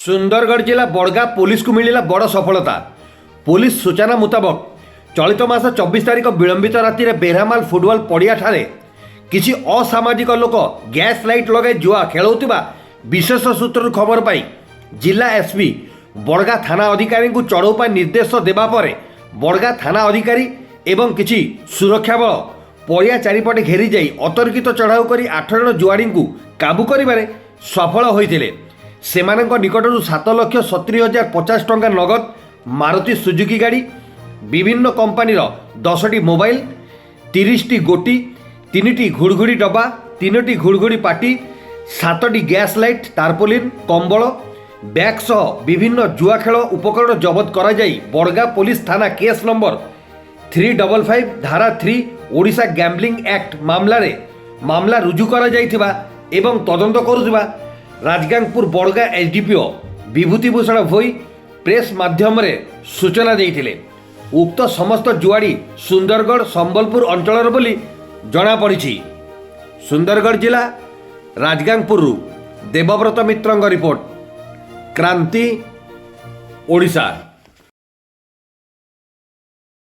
सुंदरगढ़ जिला बड़गा पुलिस को मिला बड़ सफलता। पुलिस सूचना मुताबक चलित मास 24 तारिख विलंबित राति बेरामाल फुटबॉल पड़िया ठारे किसी असामाजिक लोक गैस लाइट लगे जुआ खेलुवा विशेष सूत्र खबर पाई जिला एसपी बड़गा थाना अधिकारी को चढ़ऊ पर निर्देश देवा पर बड़गा थाना अधिकारी एवं किसी सुरक्षा बल पड़िया चारिपटे घेरी जाई अतर्कित चढ़ाऊ कर 8 जन जुआड़ी को काबू करिबारे सफल होइतिले। सेमानଙ୍କ निकटरू 7,70,50 टंका नगद, मारुति सुजुकी गाड़ी, विभिन्न कंपानीर 10टी मोबाइल, 30टी गोटी, 3टी घुड़घुड़ी डब्बा, 3टी घुड़घुड़ी पाटी, 7टी गैस लाइट, तारपोलिन, कंबल, बैग सह विभिन्न जुआ खेल उपकरण जबत करा जाई बड़गा पुलिस थाना केस नंबर 355 धारा 3 ओडिशा गैम्बलिंग एक्ट मामला रुजु करा जाइथिबा एवं तदंत करुथिबा राजगांगपुर बड़गा एसडीपीओ विभूतिभूषण भोई प्रेस माध्यम रे सूचना देइथिले। उक्त समस्त जुआड़ी सुंदरगढ़ संबलपुर अंचल बोली जना पड़ी। सुंदरगढ़ जिला राजगांगपुर देवव्रत मित्रंग रिपोर्ट, क्रांति ओडिशा।